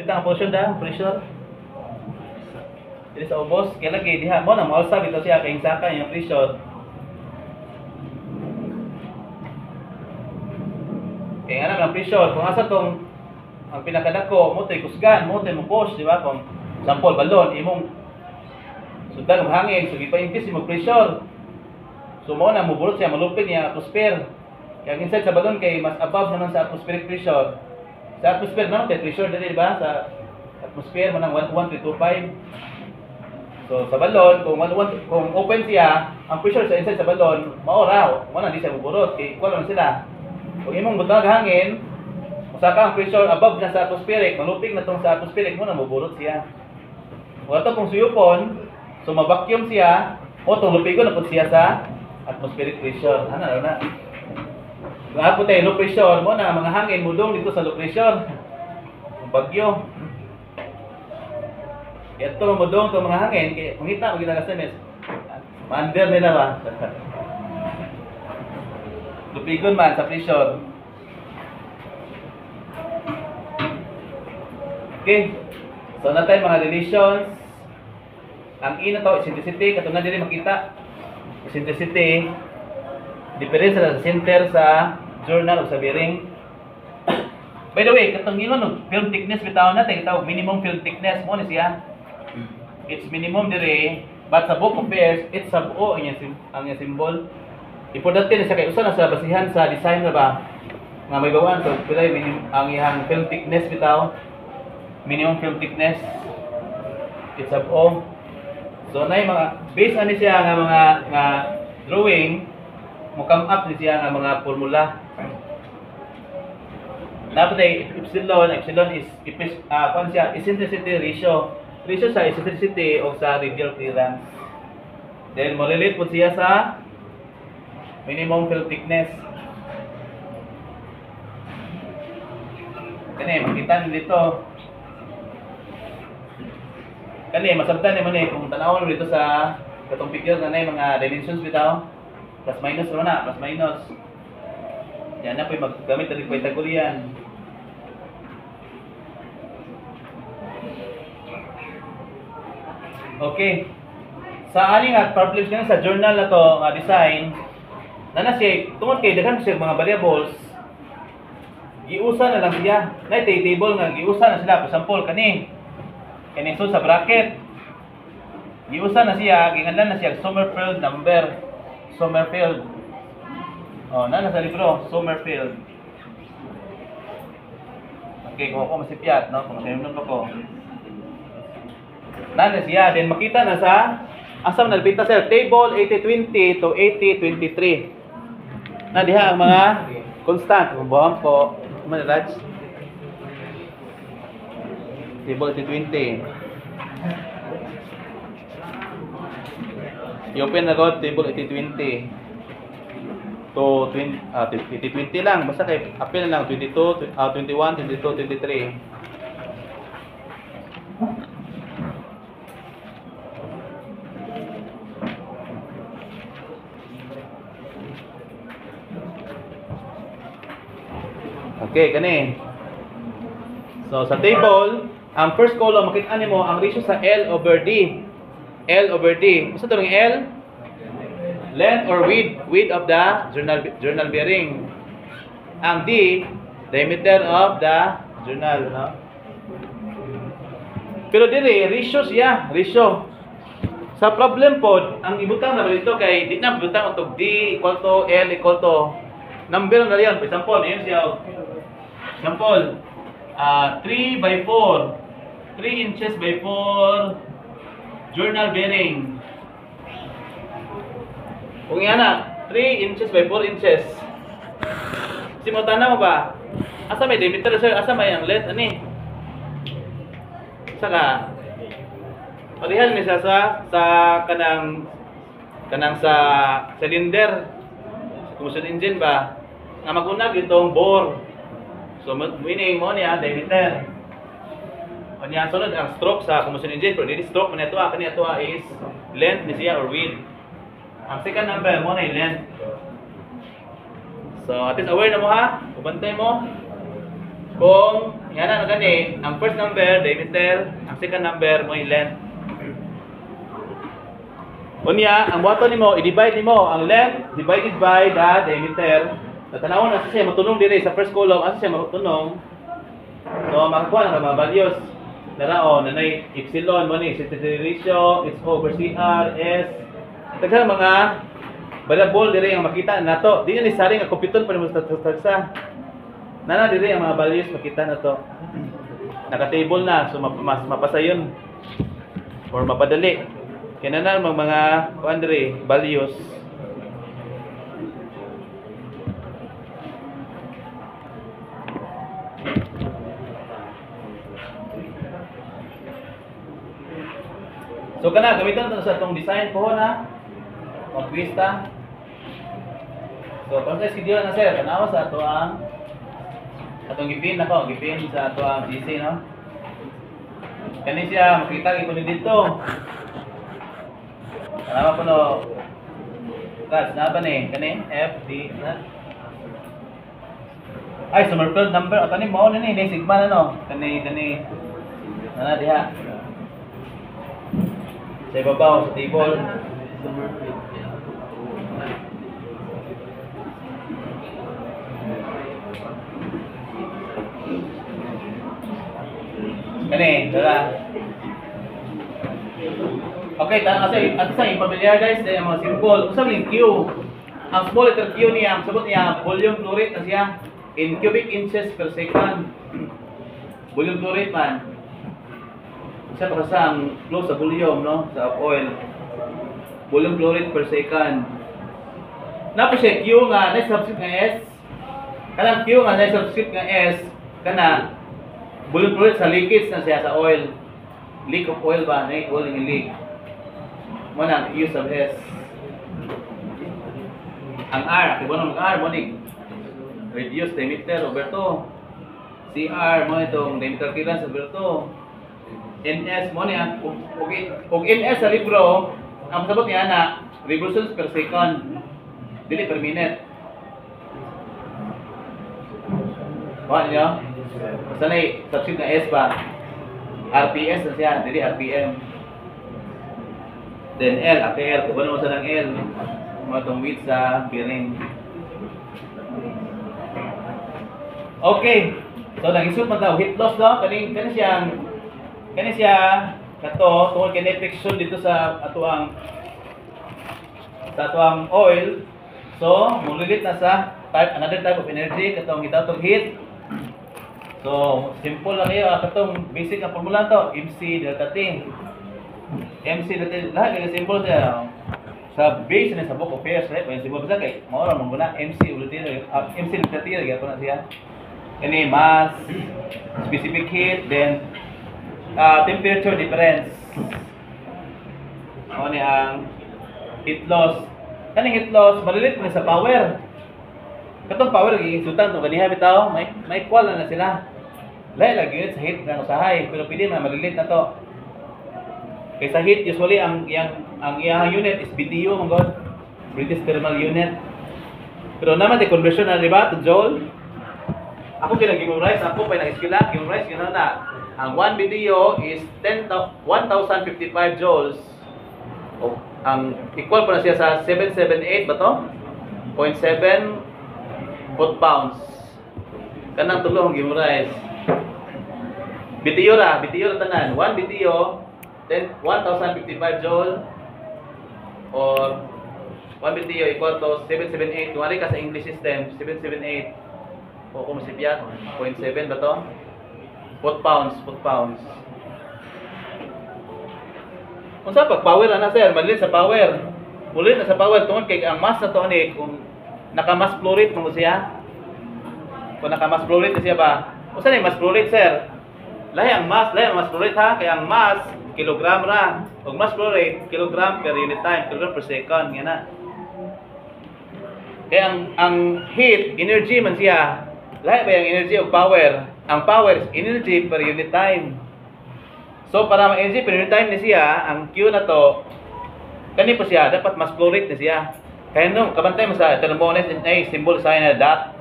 Kita ang portion da, pressure. Dili sa ubos, kaya lagi diha mo na mausa bitaw siya kay saka yung pressure. Kaya nga naman pressure, kung asa tong ang pinakadako mo tay kusgan, mo tay mo push, di ba? Kung sample balon imong sundan ng hangin, so gipa-increase mo pressure. So mo na mubulot siya, malupit niya atmosphere. Kaya inside sa balon kay mas above naman sa atmospheric pressure. Sa atmosphere naman kay pressure dili di ba? Sa atmosphere man ang 11325. So sa balon kung open siya, ang pressure sa inside sa balon mao raw, mo na di siya mubulot kay equal man sila. Kung imong butang hangin, usaka ang pressure above na sa atmospheric, malupig na tong sa atmospheric mo na mubulot siya. Kung ato kung suyupon, so ma-vacuum siya, o tong lupigon na po siya sa atmospheric pressure. Ano na? Kung apo tayo low pressure mo na mga hangin mudong dito sa low pressure. Bagyo. Ito mudong itong mga hangin, kaya kung hita, magiging ma-under nila ba? Lupigon man sa pressure. Okay. So na tayo mga relations. Ang ina to eccentricity, katong na dili makita. Eccentricity difference sa center sa journal o sa bearing. By the way, katong ingon film thickness bitaw natin, itaw minimum film thickness mo ni siya. It's minimum dire, but sa book of pairs, it's sub o ang yung symbol. Importante na siya kay usa na sa basihan sa design na ba nga may bawaan so pilay ang iyang film thickness bitaw. Minimum film thickness, it's sub o. So na mga based ani siya nga mga drawing mo come up ni siya nga mga formula. Dapat ay epsilon is eccentricity ratio sa eccentricity o sa radial clearance. Then mo relate po siya sa minimum film thickness. Kani makita niyo dito. Kani masabtan naman kung tanawon dito sa katong figure na mga dimensions bitaw. Plus minus ro na, plus minus. Yan na po maggamit ng Pythagorean. Okay. Sa aning problems nga sa journal na to design, na siya tungod kay daghan siya mga variables. Giusa na lang siya. Na table nga giusa na sila for example kani so sa bracket. Giusa na siya, ginganlan na siya Sommerfeld number. Sommerfeld. Oh, nasa libro, Sommerfeld. Okay, kung ako masipyat, no? Kung nasimunan ko. Nana siya, then makita na sa asam nalpita sir, table 8020 to 8023. Na diha ang mga constant. Kung buwan po, manilage. Table 8020. I-open na ko table 8020 to 8020 lang. Basta kay appeal na lang 22, 21, 22, 23. Okay, kani. So sa table, ang first column makita nimo ang ratio sa L over D. L over D. Basta ito ng L? Length or width of the journal bearing. Ang D, diameter of the journal. No? Pero dili, ratio siya. Ratio. Sa problem po, ang ibutang na dito kay di na ibutang itong D equal to L equal to number na yan. For example, yun siya. Example, 3 by 4. 3 inches by 4 journal bearing. Kung yan na, 3 inches by 4 inches. Simultana mo ba? Asa may diameter sir? Asa may ang length? Ani? Saka, palihan niya sa kanang sa cylinder. Sa combustion engine ba? Nga magunag itong bore. So, meaning mo niya, diameter. Kanya sunod ang stroke sa combustion engine, pero dili stroke man ito kani ato is length ni siya or width. Ang second number mo na length. So, at least aware na mo ha. Ubantay mo kung yan na gani. Ang first number, diameter. Ang second number mo yung length. Unya, ang buhaton nimo, i-divide nimo ang length divided by the diameter. Tatanawon na siya matunong dire sa first column, asa siya matunong. So makakuha na mga values. Naraon nanay epsilon mo ni sensitivity ratio, S over CR, S. Daghang mga variable dire ang makita nato. Di ni sari nga computer pa nimo sa nana dire ang mga values makita na to. Naka-table na so mas mapasayon or mapadali. Kaya na mga kuan dire values. So kana gamiton to sa atong design po na mag-twista. So para sa schedule na sir, tanawa sa ato ang atong gipin sa ato ang GC no. Kani siya makita gyud ni dito. Tanawa po no. Guys, na ba ni kani F D na. Ay summerfield number ato ni mao ni sigma na no. Kani na diha. Sa ibabaw sa table. Kani, dala. Okay, kasi at sa pamilyar guys, dahil mga symbol. Kung sabi yung Q, ang small letter Q niya, ang sabot niya, volume flow rate na siya in cubic inches per second. Volume flow rate man. Isa pa kasi ang flow sa volume, no? Sa oil. Volume flow rate per second. Napo siya, Q nga, na-subscript nga S. Kanang Q nga, na-subscript nga S. Kana, volume flow rate sa liquids na siya sa oil. Leak of oil ba? Oil yung leak. Muna, use of S. Ang R, kibo ng R, monig. Reduce diameter over 2. CR, mo itong diameter clearance over 2. NS mo niya, ug NS sa libro, ang sabot niya na revolutions per second, dili per minute. Kuha niyo? Basta na substitute na S pa. RPS na siya, dili RPM. Then L, AKL, kung ano mo sa ng L, mga itong width sa bearing. Okay, so nag-isip man daw, heat loss daw, kani siya kato tungod kay friction dito sa atuang oil. So mulilit na sa another type of energy katong gitawag heat. So simple lang kayo katong basic na formula to, MC delta T. MC delta T lahat kay simple siya. Sa base na sa book of pairs right, kay simple sa kay mao ra man guna MC delta T gyapon na siya. Kani mass, specific heat, then temperature difference. Ano ni ang heat loss. Kaning heat loss malilit na sa power. Katong power giisutan to ganiha bitaw, may equal na sila. Lahi lagi unit sa heat ng usahay, pero pwede na malilit na to. Kaysa heat usually ang iyang unit is BTU mong god. British Thermal Unit. Pero naman di conversion na diba to joule. Ako kinag-memorize, ako pa nag-eskwela, memorize gina na. Ang 1 BTU is 1055 joules. O, ang equal pa na siya sa 778 ba to? 0.7 foot-pounds. Kanang tulo ang memorize. BTU ra tanan. 1 BTU, 1055 joule or 1 BTU equal to 778. Kung ka sa English system, 778 o kung masipyat, 0.7 ba to? Foot-pounds. Kung sa pag-power na sir, malilit sa power. Mulit na sa power, tungkol kay ang mass na to ni, kung naka-mass flow rate mo siya. Kung naka-mass flow rate na siya ba? Kung saan yung mass flow rate sir? Lahi ang mass flow rate ha, kaya ang mass, kilogram ra. Kung mass flow rate, kilogram per unit time, kilogram per second, yan na. Kaya ang heat, energy man siya. Lahi ba yung energy o power? Ang power is energy per unit time. So para ma-energy per unit time ni siya, ang Q na to, kani po siya, dapat mas flow rate na siya. Kaya no, kabantay mo sa thermometer ay symbol sa na dot.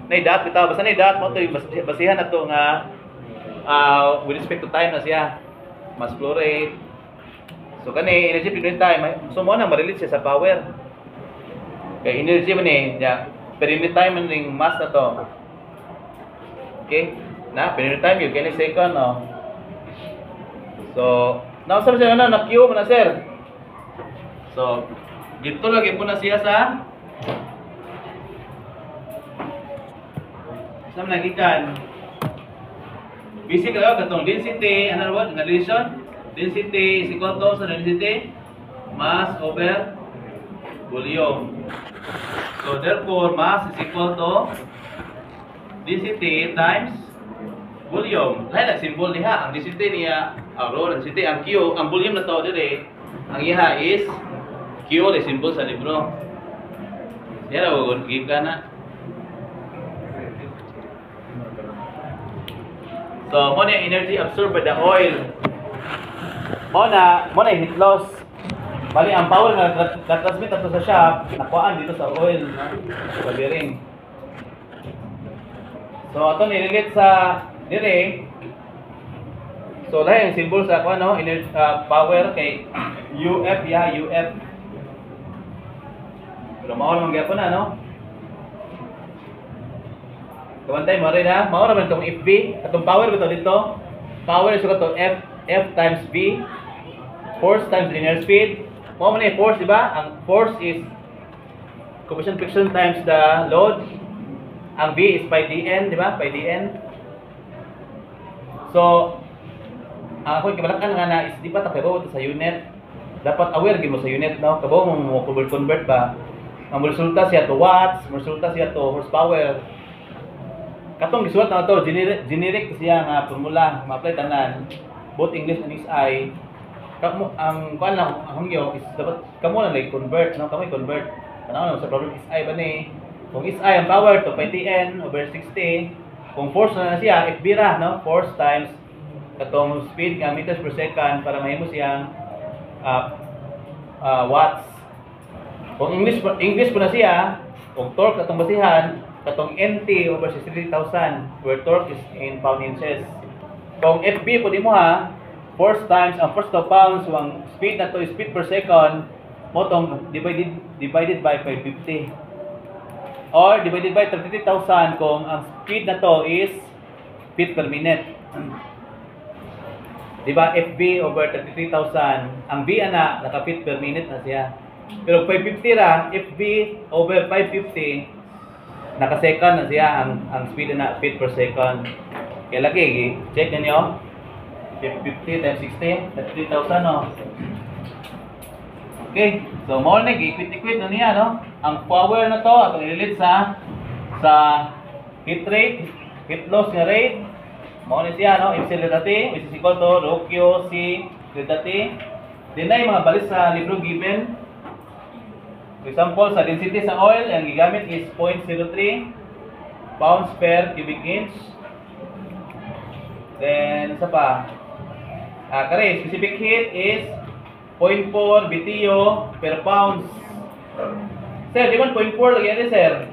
dot bitaw basta dot mo to basihan nato nga with respect to time na siya mass flow rate. So kani energy per unit time so mo na ma-relate siya sa power. Kay energy man per unit time man ning mass na to. Okay? Na per unit time yun kani second no. So now sabi siya na Q mo na sir. So dito lagi po na siya sa sa nagikan basic lang katong density ano word nga relation density is equal to sa density mass over volume. So therefore mass is equal to density times volume. Lain ang symbol diha ang density niya rho density ang Q ang volume na to dire ang iha is Q the symbol sa libro. Diyan ako give ka na. So, mo na energy absorbed by the oil. Mo na heat loss. Bali ang power na transmit ato sa shaft, nakuhaan dito sa oil, sa bearing. So, ato ni-relate sa dire. So, lahi ang symbol sa energy power kay UF UF. Pero mao man gyapon na no. Kamantay mo rin ha, mao ra man tong FB, atong power bitaw dito. Power is equal to F times V. Force times linear speed. Mao man ni force, di ba? Ang force is coefficient friction times the load. Ang V is pi dN, di ba? Pi dN. So, ang ako kibalakan nga na is di ba ta kabaw sa unit. Dapat aware gid mo sa unit no. Kabaw mo convert ba? Ang resulta siya to watts, resulta siya to horsepower. Katong gisulat na to generic siya nga formula, ma-apply tanan both English and SI. Ang kuan lang ang hangyo is dapat kamo lang like convert, no? Kamo convert. Kanaon sa problem SI ba ni? Kung SI ang power to pi Tn over 60, kung force na siya FB ra, no? Force times katong speed nga meters per second para mahimo siyang watts. Kung English po na siya, kung torque katong basihan katong NT over 63,000 where torque is in pound inches. Kung FB po di mo ha, force times ang force to pounds, ang speed na to is speed per second, mo tong divided by 550. Or divided by 33,000 kung ang speed na to is feet per minute. Diba FB over 33,000, ang V ana naka feet per minute na siya. Pero 550 ra, FB over 550 naka-second na siya ang speed na feet per second. Kaya lagi, check ninyo. 50 times 60, 33,000 no. Okay, so more na equate na niya no. Ang power na to atong i-relate sa heat rate, heat loss nga rate. Mao ni siya no, MC delta T which is equal to rho Q C delta T. Dinay mga balis sa libro given. For example, sa density sa oil, ang gigamit is 0.03 pounds per cubic inch. Then, isa pa. Kare, specific heat is 0.4 BTU per pounds. Sir, di man 0.4 lagi yan sir?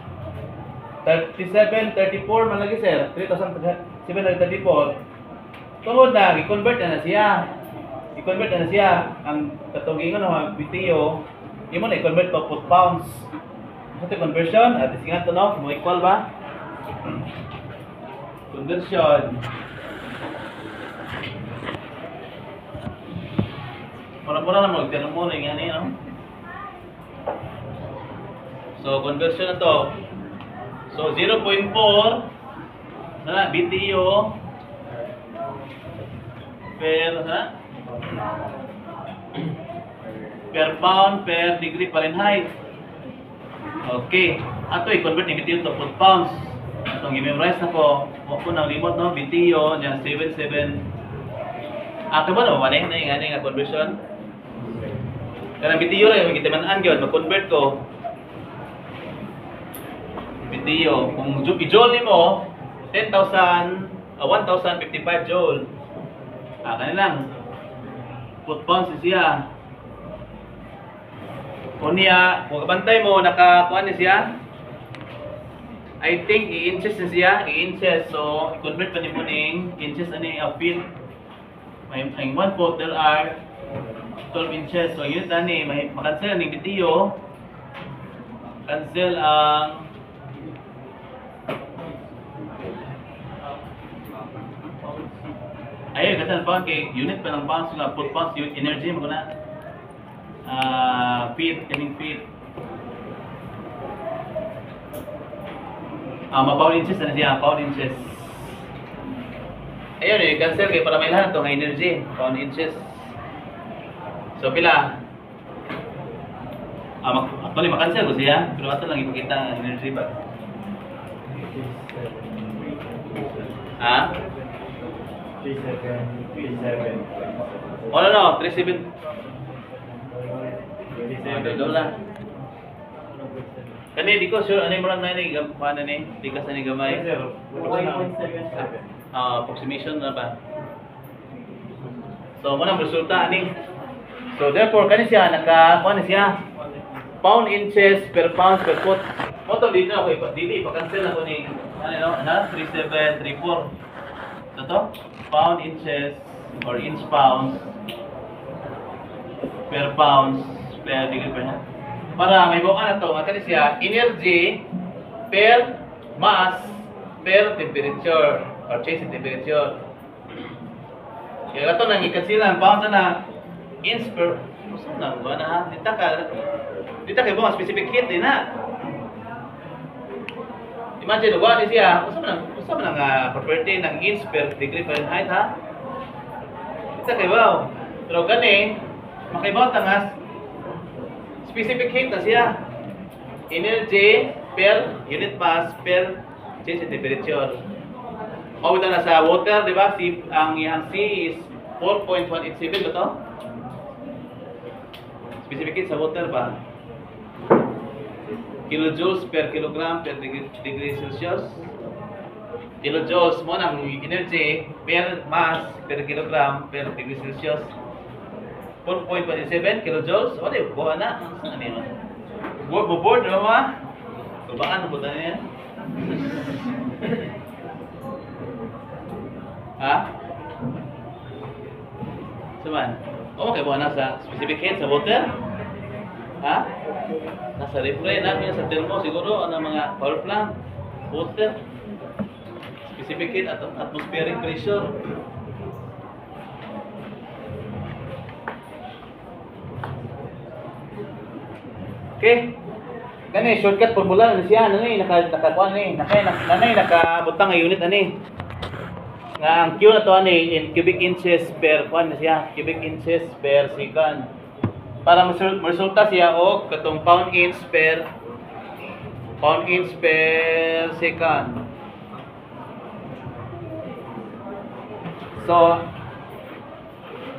37, 34 man lagi sir. 3,734. Tungod na, i-convert na siya. I-convert na siya. Ang katugingan ng BTU, yung mo na i-convert to foot pounds. Ito conversion, at isingan to no, mo equal ba? Conversion. Mura-mura na mag-tanong mo na yung ano no? So, conversion na to. So, 0.4 na BTU per pound per degree Fahrenheit. Okay. Ato i-convert ni BTU to foot pounds. Itong i-memorize na ko. Huwag po ng limot, no? BTU, yan, 77. Ito ba naman na yung conversion? Kaya BTU rin, magkitimanaan yun. Mag-convert ko. BTU. Kung i-joule mo, 1,055 joule. Kanilang. Foot pounds siya. Kung niya, kung kabantay mo, nakakuha niya siya. I think i-inches na siya, i-inches. So, i-convert pa ni mo ning inches ani ang feet. May 1 foot, there are 12 inches. So, yun tani, makancel ning video. Cancel ang ayun, kasi ang pound kay unit pa ng pounds na foot pounds, yung energy mo na feet, kaning feet. Pound inches na siya, pound inches. Ayun eh, cancel kayo para may lahat itong energy, pound inches. So pila? Actually makancel ko siya, pero ato lang ipakita ang energy ba? Ha? 37. Oh no, 37. Dola. Kani di ko sure ano mo lang na ni paano ni? Di ka sa ni gamay. 1.77. Approximation na ba? So mo nang resulta ani. So therefore kani siya naka kuan siya pound inches per pounds per foot. Mo to dito ako dili pa-cancel ako ni ano na 3734. So to pound inches or inch pounds per pounds per degree per hand. Para may buka na to, nga kani siya energy per mass per temperature or change in temperature. Kaya ito nang i-cancel pounds na inch per gusto na ba na dita kay mga specific heat din na. Imagine wa ni siya, gusto man ang property ng inch per degree Fahrenheit ha. Dita kay wow. Pero gani makaibaw ta nga specific heat na siya. Energy per unit mass per change in temperature. O ito na sa water, di ba? Ang iyang C is 4.187 ba to? Specific heat sa water ba? Kilojoules per kilogram per degree Celsius. Kilojoules mo ng energy per mass per kilogram per degree Celsius. 4.27 kilojoules. O, di, buha na. Ano yun? Board, di ba ma? Kubaan, buta na yan. Ha? Saman? O, okay, buha na sa specific heat sa water. Ha? Nasa refre namin sa thermo siguro ang mga power plant, water, specific heat at atmospheric pressure. Okay. Kani shortcut formula na siya nanay nakakuan ni, nakabutang nga unit ani. Nga ang Q na to ani in cubic inches per kuan na siya, cubic inches per second. Para resulta siya og katong pound inch per second. So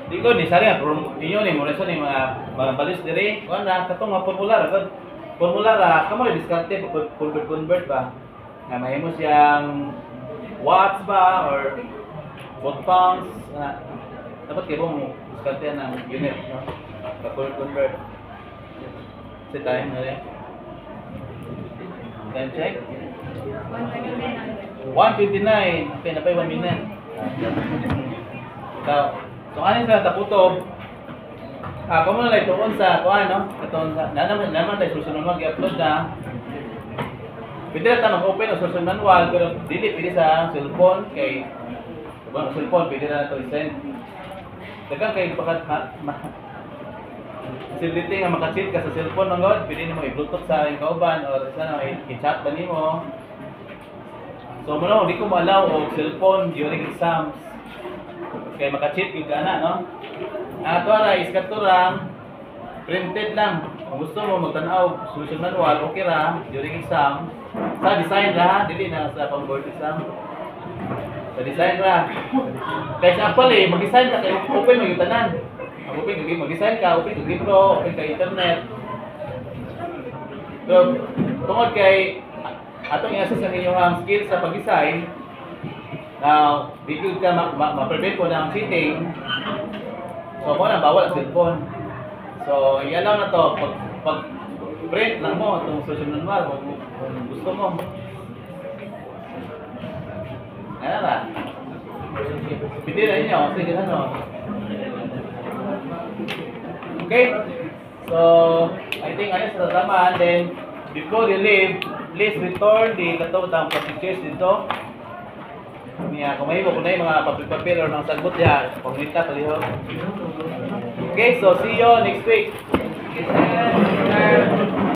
di ko ni sari inyo ni mo reso ni mga balis diri kuan na katong nga formula ra kamo ni diskarte convert ba nga mahimo siyang watts ba or watt pounds dapat kay mo diskarte ng unit no convert sa time na rin time check 1:59 okay na pa 1 minute so ano sa taputob kamo na lang tuon sa kuan no katong naman tayo susunod mag-upload na pwede na tanong open o susunod manual pero dili pwede sa cellphone kay ibang cellphone pwede na ito i-send dagang kay facility nga maka-cheat ka sa cellphone ng god pwede nimo i-bluetooth sa kauban or isa na i-chat ba nimo so mo di ko ma-allow og cellphone during exams kay maka-cheat gyud kana no ato ra iskaturang printed lang kung gusto mo magtan-aw susunod manual okay ra during exam sa design ra dili na sa pang-board exam sa design ra kay actually mag-design ka kay open mo yung tanan open kay mag-design ka open kay libro open kay internet so tungod kay atong i-assess ang inyong skills sa pag-design now bigod ka ma-prevent ko ng cheating so mo na bawal ang cellphone so i-allow na to pag print lang mo itong susunod manual kung gusto mo Ano ba? Pili na inyo. Sige, ano? Okay? So, I think ano sa tama. Then, before you leave, please return the katawang plastic dito. Niya, kung may mo kunay mga papel-papel or mga sagbot yan, pagmita paliho. Okay, so see you next week.